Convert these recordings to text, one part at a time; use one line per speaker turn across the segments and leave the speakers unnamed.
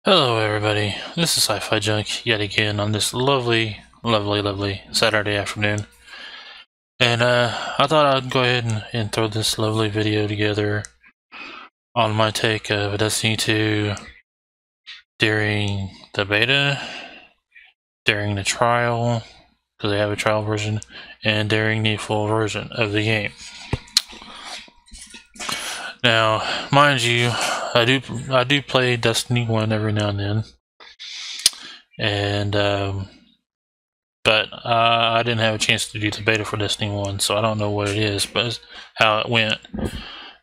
Hello everybody, this is Sci-Fi Junk yet again on this lovely Saturday afternoon. And I thought I'd go ahead and throw this lovely video together on my take of Destiny 2 during the beta, during the trial, because they have a trial version, and during the full version of the game. Now, mind you, I do play Destiny 1 every now and then. And but I didn't have a chance to do the beta for Destiny 1, so I don't know what it is, but how it went,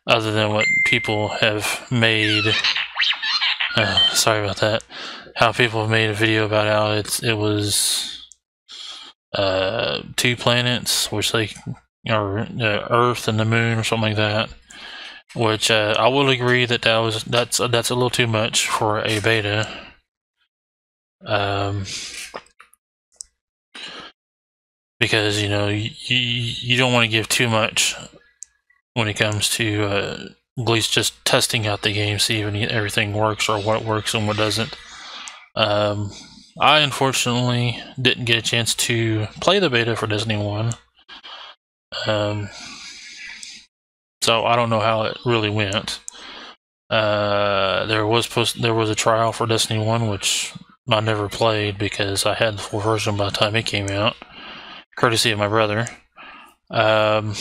other than what people have made. Sorry about that. How people have made a video about how it was 2 planets, which they or Earth and the Moon or something like that. Which I will agree that that's a little too much for a beta. Because you don't want to give too much when it comes to at least just testing out the game, see if everything works or what works and what doesn't. I unfortunately didn't get a chance to play the beta for Destiny 1, so I don't know how it really went. There was a trial for Destiny 1, which I never played because I had the full version by the time it came out, courtesy of my brother. Now,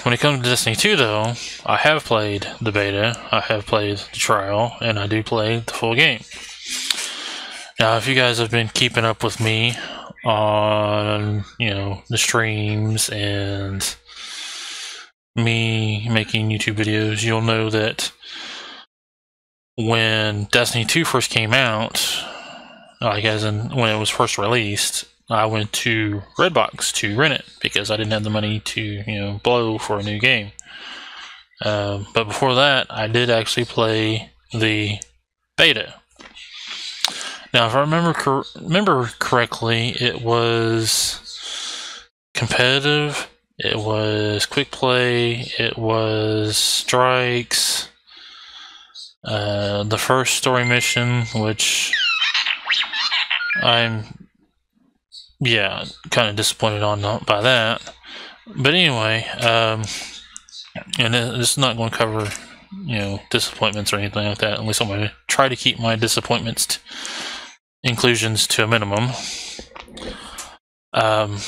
when it comes to Destiny 2, though, I have played the beta, I have played the trial, and I do play the full game. Now, if you guys have been keeping up with me on, the streams and me making YouTube videos, you'll know that when Destiny 2 first came out, like as in when it was first released, I went to Redbox to rent it because I didn't have the money to, blow for a new game. But before that, I did actually play the beta. Now, if I remember correctly, it was competitive, it was quick play, it was strikes, the first story mission, which I'm kind of disappointed by that. But anyway, and this is not going to cover disappointments or anything like that. At least I'm going to try to keep my disappointments inclusions to a minimum. But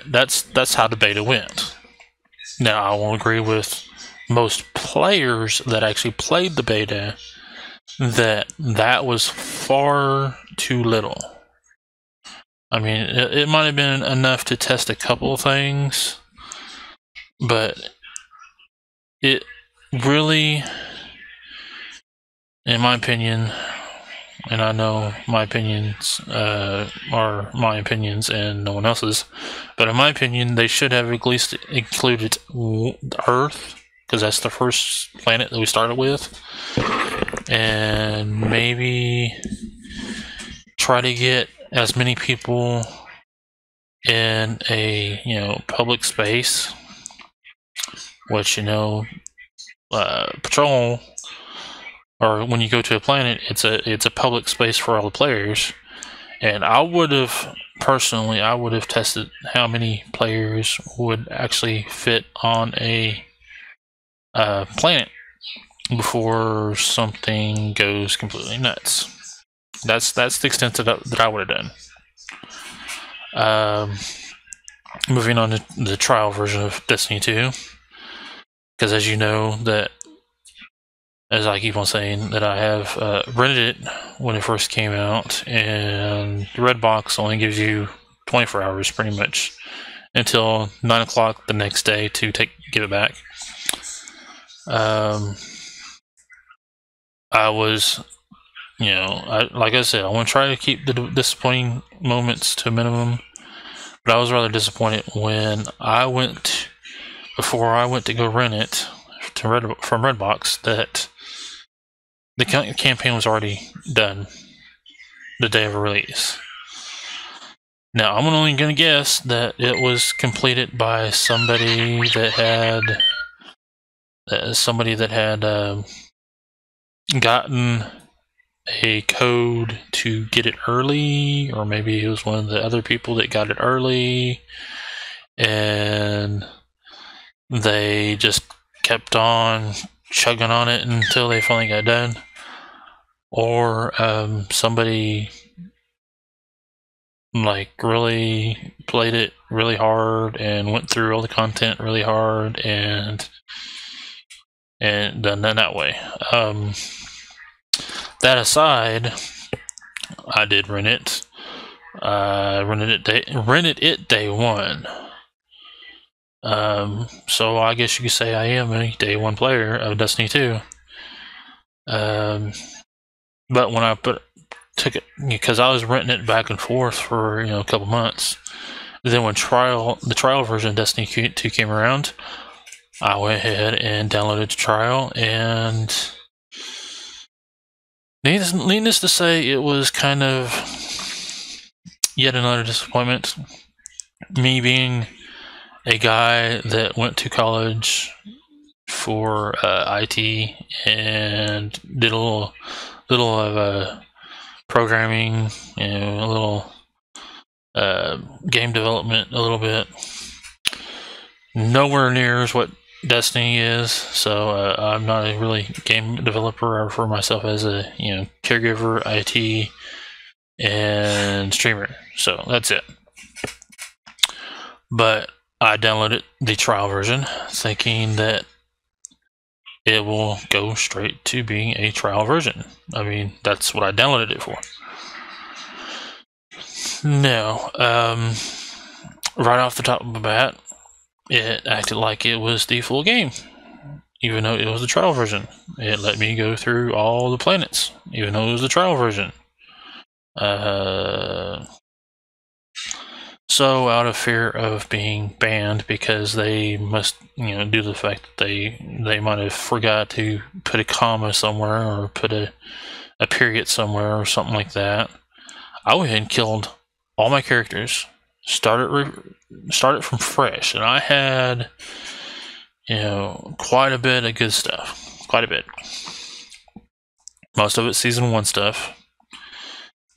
that's how the beta went. Now, I won't agree with most players that actually played the beta that was far too little. I mean, it might have been enough to test a couple of things, but it really, in my opinion, and I know my opinions are my opinions and no one else's, but in my opinion, they should have at least included Earth, because that's the first planet that we started with, and maybe try to get as many people in a public space, which patrol, or when you go to a planet, it's a public space for all the players. And I would have tested how many players would actually fit on a planet before something goes completely nuts. That's the extent that I would have done. Moving on to the trial version of Destiny 2, because as you know, that as I keep on saying, that I have rented it when it first came out, and Redbox only gives you 24 hours pretty much until 9 o'clock the next day to give it back. I was, like I said, I want to try to keep the disappointing moments to a minimum, but I was rather disappointed when before I went to go rent it from Redbox, that the campaign was already done the day of release. Now, I'm only going to guess that it was completed by somebody that had somebody that had gotten a code to get it early, or maybe it was one of the other people that got it early, and they just kept on chugging on it until they finally got done. Or somebody like really played it really hard and went through all the content really hard and done that way. That aside, I did rent it. Rented it day one. So I guess you could say I am a day one player of Destiny 2. But when I took it, because I was renting it back and forth for a couple months. Then when the trial version of Destiny 2 came around, I went ahead and downloaded the trial, and needless to say, it was kind of yet another disappointment. Me being a guy that went to college for IT and did a little of programming, a little game development, a little bit. Nowhere near as what Destiny is, so I'm not a really game developer. I refer myself as a caregiver, IT, and streamer. So that's it. But I downloaded the trial version, thinking that it will go straight to being a trial version. I mean, that's what I downloaded it for. No, right off the top of the bat, it acted like it was the full game, even though it was the trial version. It let me go through all the planets, even though it was the trial version. So out of fear of being banned, because they must, due to the fact that they might have forgot to put a comma somewhere or put a period somewhere or something like that, I went ahead and killed all my characters, started from fresh, and I had quite a bit of good stuff, quite a bit. Most of it season 1 stuff,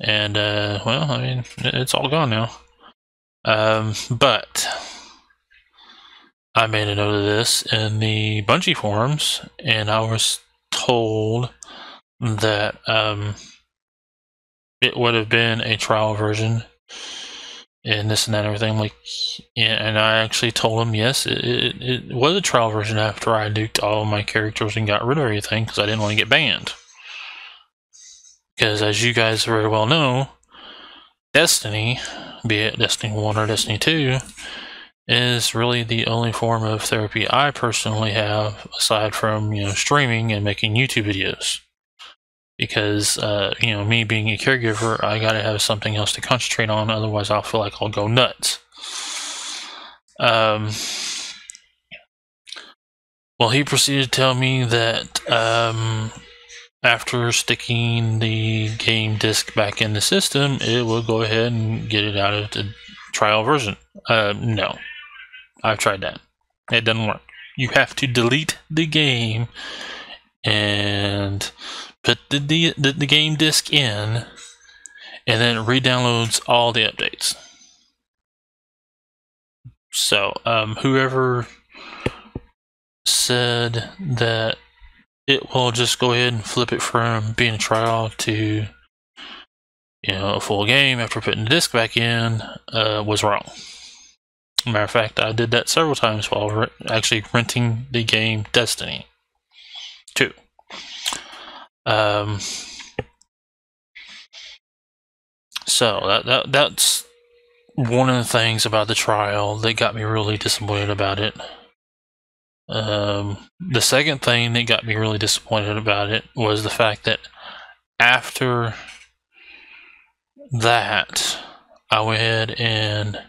and well, I mean, it's all gone now. But I made a note of this in the Bungie forums, and I was told that it would have been a trial version and this and that and everything. I'm like, yeah, and I actually told them, yes, it was a trial version after I nuked all of my characters and got rid of everything, because I didn't want to get banned. Because as you guys very well know, Destiny, be it Destiny 1 or Destiny 2, is really the only form of therapy I personally have, aside from streaming and making YouTube videos. Because me being a caregiver, I gotta have something else to concentrate on, otherwise I'll feel like I'll go nuts. Well, he proceeded to tell me that after sticking the game disc back in the system, it will go ahead and get it out of the trial version. No. I've tried that. It doesn't work. You have to delete the game and put the game disc in, and then it re-downloads all the updates. So, whoever said that it will just go ahead and flip it from being a trial to a full game after putting the disc back in was wrong. Matter of fact, I did that several times while actually renting the game Destiny 2. So that's one of the things about the trial that got me really disappointed about it. The second thing that got me really disappointed about it was the fact that after that, I went ahead and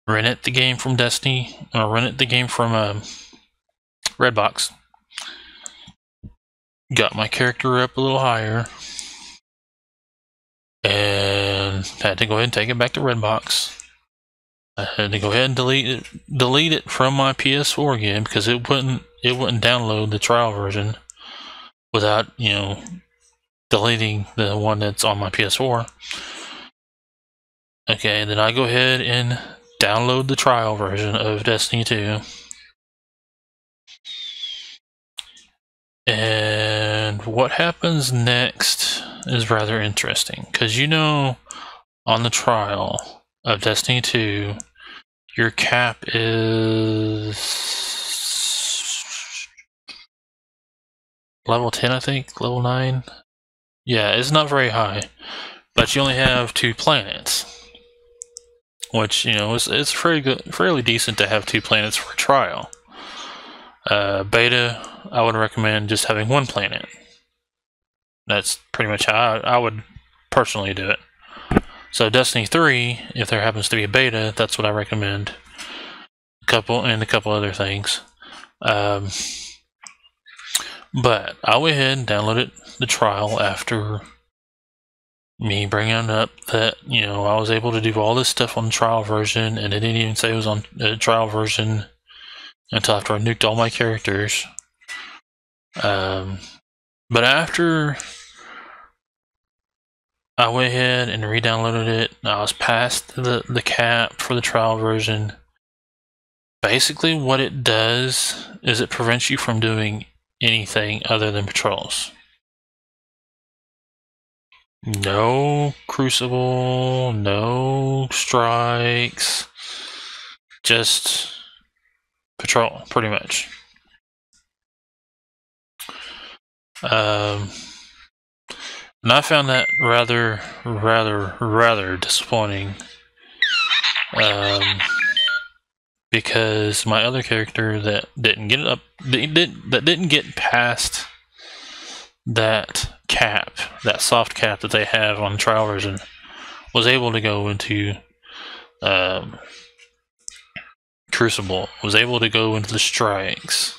rented the game from Destiny, or rented the game from Redbox. Got my character up a little higher, and had to go ahead and take it back to Redbox. I had to go ahead and delete it from my PS4 again, because it wouldn't it wouldn't download the trial version without, you know, deleting the one that's on my PS4. Okay, then I go ahead and download the trial version of Destiny 2. And what happens next is rather interesting, because you know, on the trial of Destiny 2, your cap is level 10, I think, level 9. Yeah, it's not very high, but you only have 2 planets, which, you know, it's fairly decent to have 2 planets for a trial. Beta, I would recommend just having 1 planet. That's pretty much how I would personally do it. So Destiny 3, if there happens to be a beta, that's what I recommend. A couple other things. But I went ahead and downloaded the trial after me bringing up that, you know, I was able to do all this stuff on the trial version, and it didn't even say it was on the trial version until after I nuked all my characters. But after I went ahead and re-downloaded it, I was past the cap for the trial version. Basically what it does is it prevents you from doing anything other than patrols. No Crucible, no strikes, just patrol, pretty much. And I found that rather disappointing. Because my other character that didn't get past that cap, that soft cap that they have on the trial version, was able to go into Crucible, was able to go into the strikes.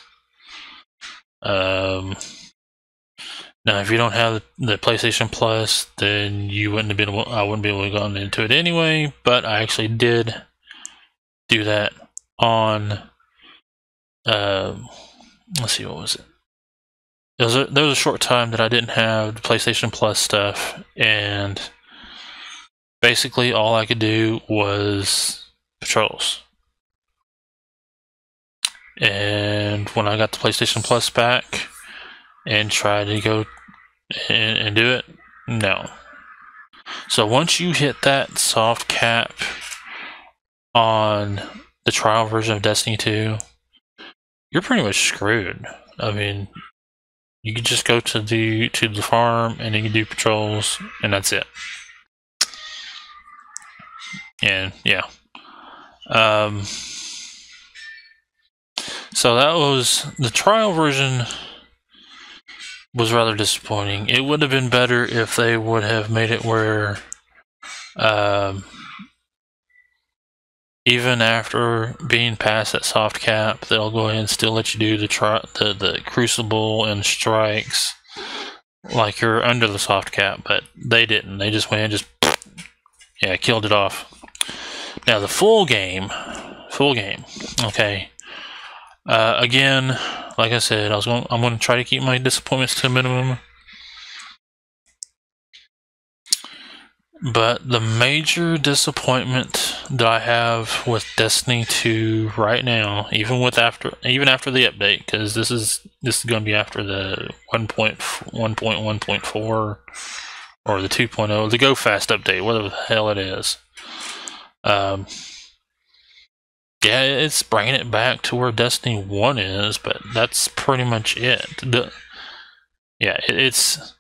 Now, if you don't have the PlayStation Plus, then you wouldn't have been able, I wouldn't be able to go into it anyway. But I actually did do that on. Let's see, what was it? There was a short time that I didn't have the PlayStation Plus stuff, and basically all I could do was patrols. And when I got the PlayStation Plus back and tried to go and do it, no. So once you hit that soft cap on the trial version of Destiny 2, you're pretty much screwed. I mean, you can just go to the farm and you can do patrols, and that's it. And yeah. So that was the trial version. Was rather disappointing. It would have been better if they would have made it where even after being past that soft cap, they'll go ahead and still let you do the Crucible and strikes like you're under the soft cap, but they didn't. They just went and just killed it off. Now the full game, okay. Again, like I said, I'm going to try to keep my disappointments to a minimum. But the major disappointment that I have with Destiny 2 right now, even after the update, because this is going to be after the 1.1.4 or the 2.0, the Go Fast update, whatever the hell it is. Yeah, it's bringing it back to where Destiny 1 is, but that's pretty much it. It's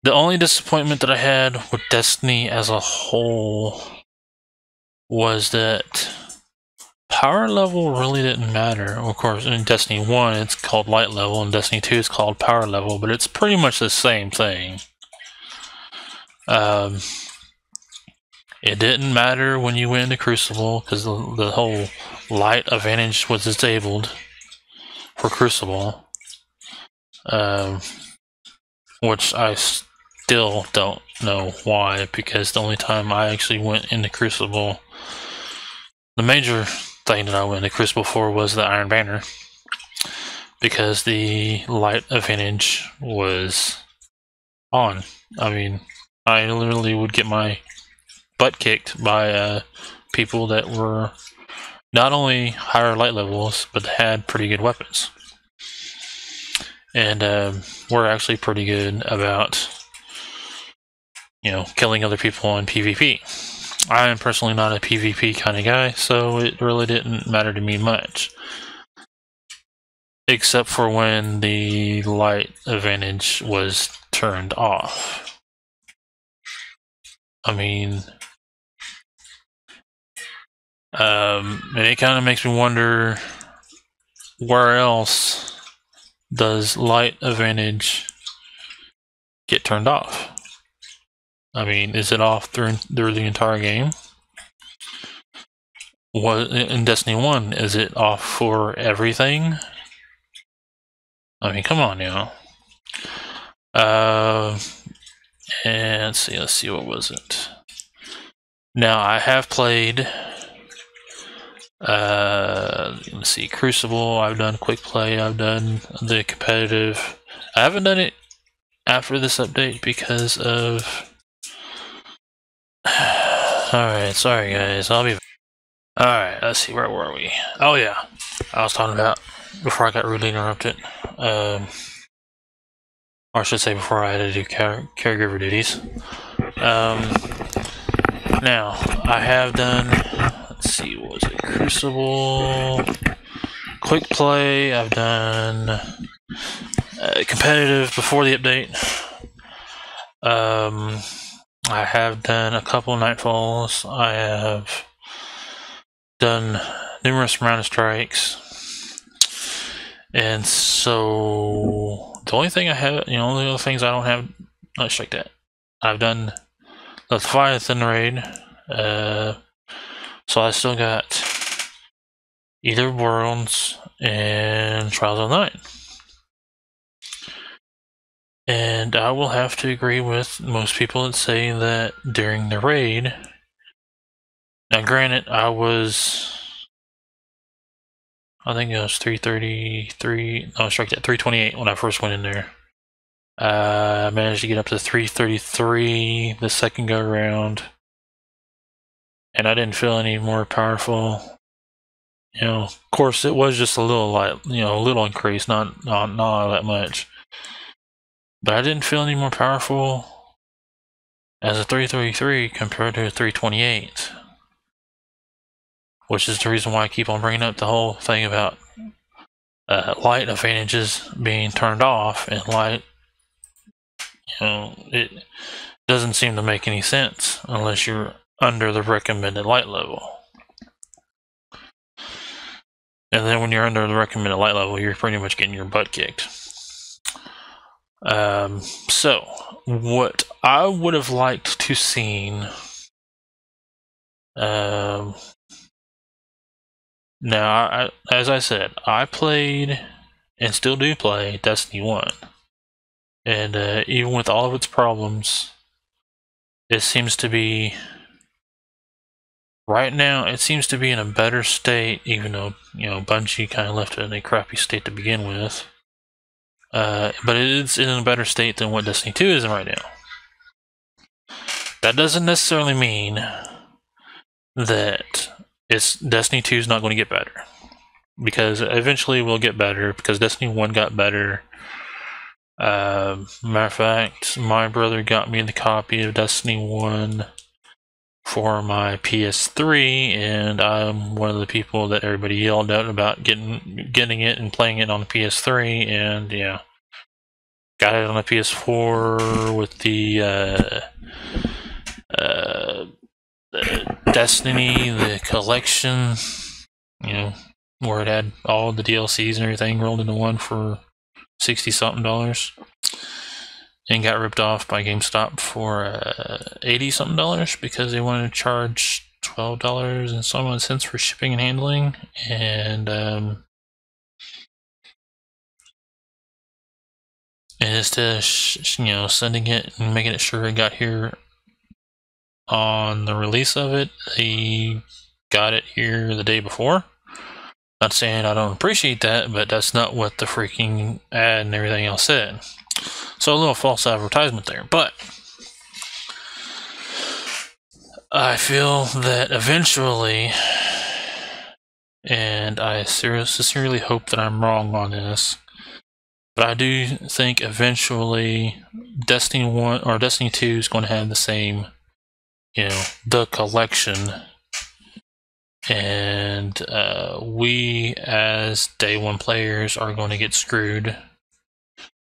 the only disappointment that I had with Destiny as a whole was that power level really didn't matter. Of course, in Destiny 1 it's called light level, and Destiny 2 is called power level, but it's pretty much the same thing. It didn't matter when you went into Crucible, because the whole light advantage was disabled for Crucible, which I still don't know why, because the only time I actually went into Crucible, the major thing that I went into Crucible for was the Iron Banner. because the light advantage was on. I mean, I literally would get my butt kicked by people that were not only higher light levels, but had pretty good weapons. And we're actually pretty good about, killing other people in PvP. I am personally not a PvP kind of guy, so it really didn't matter to me much. Except for when the light advantage was turned off. I mean, and it kind of makes me wonder, where else does light advantage get turned off? I mean, is it off through the entire game? What in Destiny 1, is it off for everything? I mean, come on now. And let's see, what was it? Now, I have played, let's see, Crucible, I've done Quick Play, I've done the competitive. I haven't done it after this update because of... Alright, sorry guys, I'll be... Alright, let's see, where were we? Oh yeah, I was talking about, before I got rudely interrupted, or I should say before I had to do caregiver duties. Now, I have done, let's see, what was it, Crucible, Quick Play, I've done competitive before the update. I have done a couple Nightfalls, I have done numerous round of strikes, and so the only thing I have, the only other things I don't have, let's check that. I've done the Leviathan raid, so I still got Either Worlds and Trials of the Night. And I will have to agree with most people that say that during the raid, now granted, I think it was 333, no, strike at 328 when I first went in there. I managed to get up to 333 the second go around, and I didn't feel any more powerful. Of course, it was just a little light, a little increase, not all that much. But I didn't feel any more powerful as a 333 compared to a 328. Which is the reason why I keep on bringing up the whole thing about light advantages being turned off, and light, it doesn't seem to make any sense unless you're under the recommended light level. And then when you're under the recommended light level, you're pretty much getting your butt kicked. So, what I would have liked to seen, now, as I said, I played, and still do play, Destiny 1. And even with all of its problems, it seems to be, right now, it seems to be in a better state, even though, Bungie kind of left it in a crappy state to begin with. But it is in a better state than what Destiny 2 is in right now. That doesn't necessarily mean that Destiny 2 is not going to get better. Because eventually it will get better, because Destiny 1 got better. Matter of fact, my brother got me the copy of Destiny 1 for my PS3, and I'm one of the people that everybody yelled out about getting it and playing it on the PS3, and yeah, got it on the PS4 with the Destiny, the collection, where it had all the DLCs and everything rolled into one for $60-something, and got ripped off by GameStop for $80-something because they wanted to charge $12 and some odd cents for shipping and handling, and instead of sending it and making it sure it got here on the release of it, they got it here the day before. Not saying I don't appreciate that, but that's not what the freaking ad and everything else said. So a little false advertisement there, but I feel that eventually, and I sincerely hope that I'm wrong on this, but I do think eventually Destiny 1 or Destiny 2 is going to have the same, the collection, and we as day one players are going to get screwed.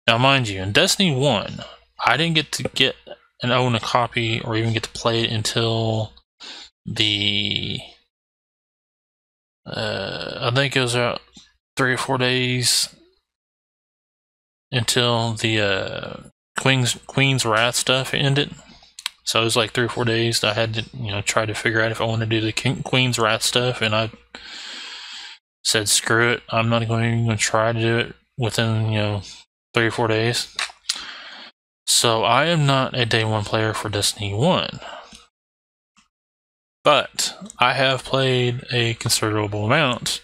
Now, mind you, in Destiny 1, I didn't get to own a copy or even get to play it until the I think it was about 3 or 4 days until the Queen's Wrath stuff ended. So it was like 3 or 4 days that I had to try to figure out if I wanted to do the Queen's Wrath stuff, and I said screw it, I'm not going to try to do it within 3 or 4 days. So I am not a day one player for Destiny 1. But I have played a considerable amount.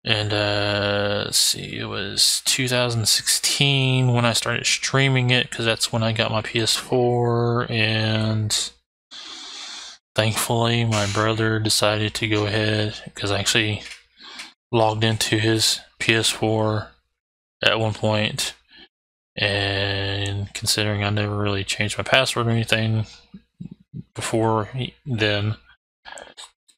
And let's see, it was 2016 when I started streaming it, because that's when I got my PS4, and thankfully my brother decided to go ahead, because I actually logged into his PS4 at one point, and considering I never really changed my password or anything before then,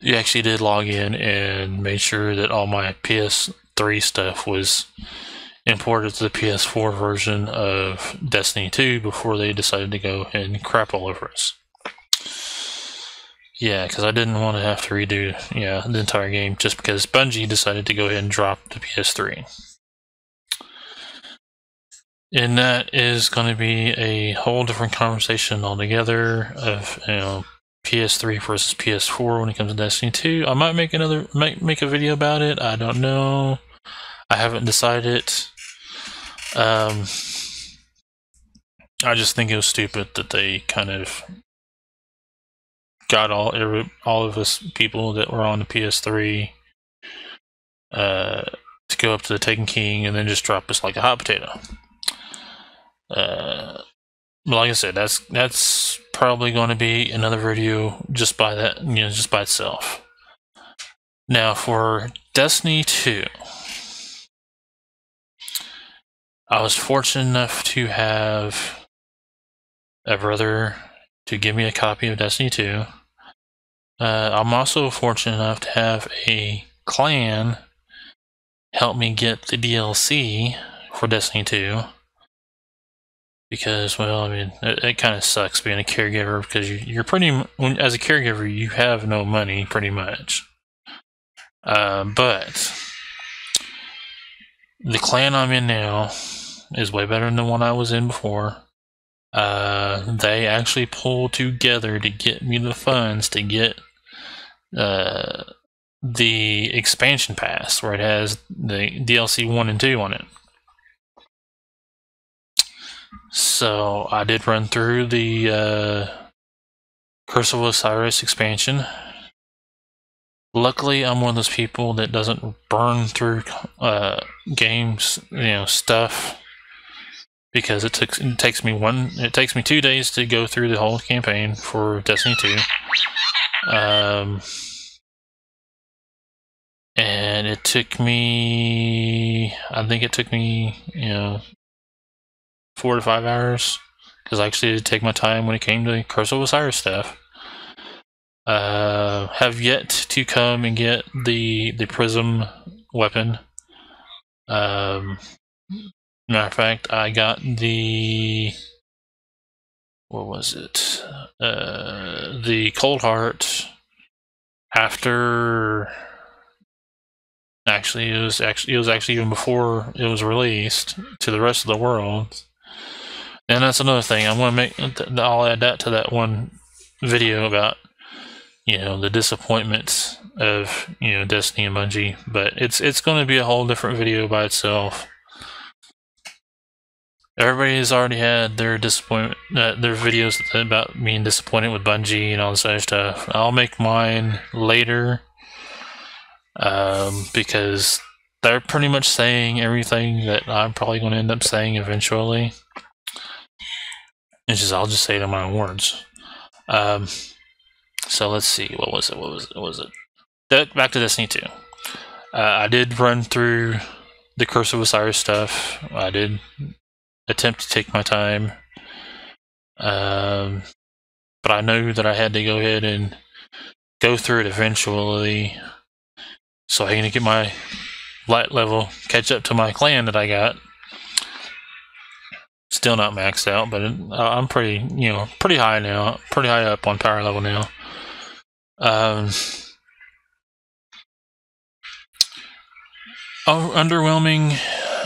he actually did log in and made sure that all my PS3 stuff was imported to the PS4 version of Destiny 2 before they decided to go and crap all over us. Yeah, because I didn't want to have to redo the entire game just because Bungie decided to go ahead and drop the PS3. And that is going to be a whole different conversation altogether of PS3 versus PS4 when it comes to Destiny 2. I might make a video about it. I don't know. I haven't decided. I just think it was stupid that they kind of got all of us people that were on the PS3 to go up to the Taken King and then just drop us like a hot potato. But like I said, that's probably going to be another video just by that, just by itself. Now for Destiny 2, I was fortunate enough to have a brother to give me a copy of Destiny 2. I'm also fortunate enough to have a clan help me get the DLC for Destiny 2. Because, well, I mean, it kind of sucks being a caregiver, because you're as a caregiver, you have no money, pretty much. But the clan I'm in now is way better than the one I was in before. They actually pulled together to get me the funds to get the expansion pass, where it has the DLC 1 and 2 on it. So I did run through the Curse of Osiris expansion. Luckily, I'm one of those people that doesn't burn through games, stuff, because it takes me 2 days to go through the whole campaign for Destiny 2. And it took me, I think it took me, 4 to 5 hours, because I actually did take my time when it came to Curse of Osiris stuff. Have yet to come and get the Prism weapon. Matter of fact, I got the, what was it? The Cold Heart after. Actually, it was actually even before it was released to the rest of the world. And that's another thing. I'll add that to that one video about, the disappointments of, Destiny and Bungie. But it's going to be a whole different video by itself. Everybody has already had their disappointment, their videos about being disappointed with Bungie and all this other stuff. I'll make mine later. because they're pretty much saying everything that I'm probably going to end up saying eventually. It's just, I'll just say it in my own words. So let's see, what was it? Back to Destiny 2. I did run through the Curse of Osiris stuff. I did attempt to take my time. But I knew that I had to go ahead and go through it eventually, so I can get my light level, catch up to my clan that I got. Still not maxed out, but I'm pretty, pretty high now, pretty high up on power level now. Underwhelming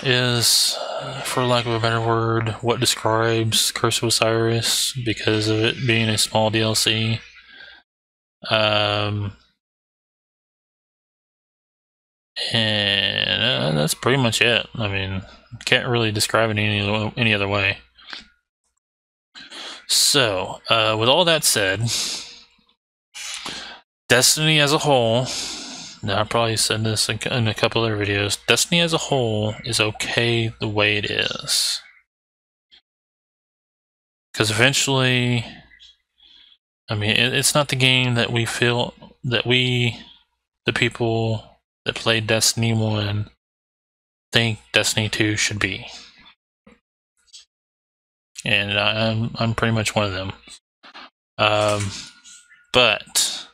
is, for lack of a better word, what describes Curse of Osiris, because of it being a small DLC. And that's pretty much it. I mean, can't really describe it any other way. So, with all that said, Destiny as a whole, now I probably said this in a couple other videos, Destiny as a whole is okay the way it is. Because eventually, I mean, it's not the game that we feel that the people that played Destiny 1, think Destiny 2 should be. And I'm pretty much one of them. But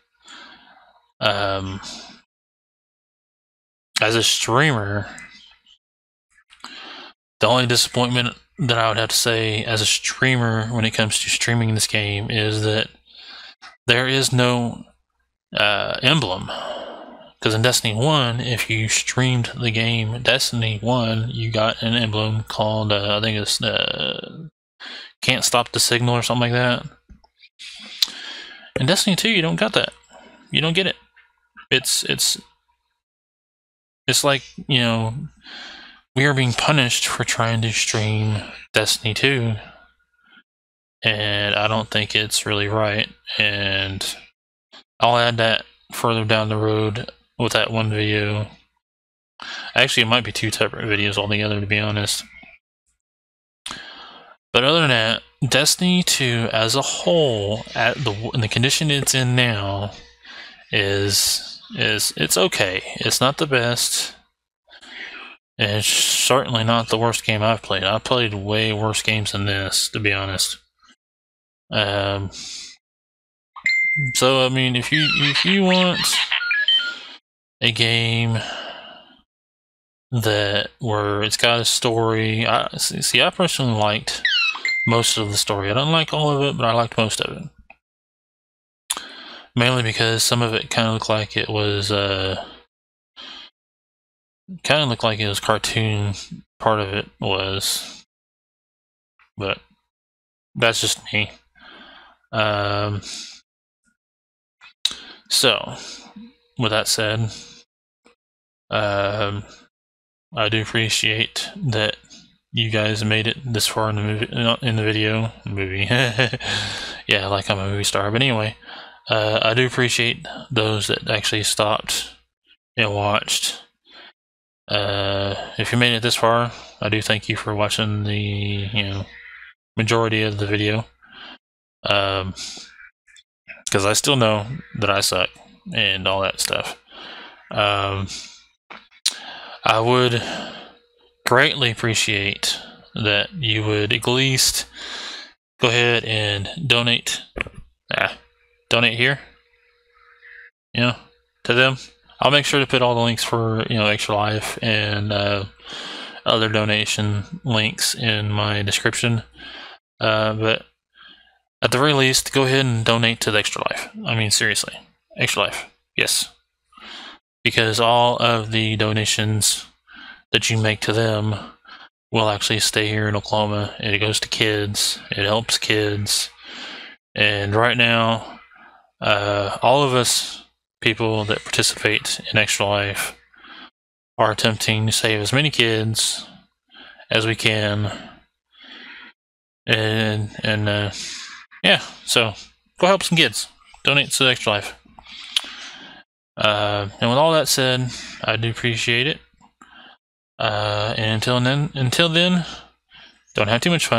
as a streamer, the only disappointment that I would have to say as a streamer when it comes to streaming this game is that there is no emblem. Because in Destiny 1, if you streamed the game Destiny 1, you got an emblem called, I think it's Can't Stop the Signal or something like that. In Destiny 2, you don't got that. You don't get it. It's like, we are being punished for trying to stream Destiny 2. And I don't think it's really right. And I'll add that further down the road with that one video. Actually, it might be 2 separate videos altogether, to be honest. But other than that, Destiny 2 as a whole, in the condition it's in now, is it's okay. It's not the best. And it's certainly not the worst game I've played. I've played way worse games than this, to be honest. So I mean, if you want a game where it's got a story, I personally liked most of the story. I don't like all of it, but I liked most of it. Mainly because some of it kind of looked like it was cartoon. Part of it was, but that's just me. So, with that said, I do appreciate that you guys made it this far in the video. Yeah, like I'm a movie star. But anyway, I do appreciate those that actually stopped and watched. If you made it this far, I do thank you for watching the majority of the video. Because I still know that I suck and all that stuff. I would greatly appreciate that you would at least go ahead and donate. Donate here. To them. I'll make sure to put all the links for Extra Life and other donation links in my description. But at the very least, go ahead and donate to the Extra Life. I mean, seriously. Extra Life. Yes. Because all of the donations that you make to them will actually stay here in Oklahoma. It goes to kids. It helps kids. And right now, all of us people that participate in Extra Life are attempting to save as many kids as we can. And yeah, so go help some kids. Donate to Extra Life. And with all that said, I do appreciate it. And until then, don't have too much fun.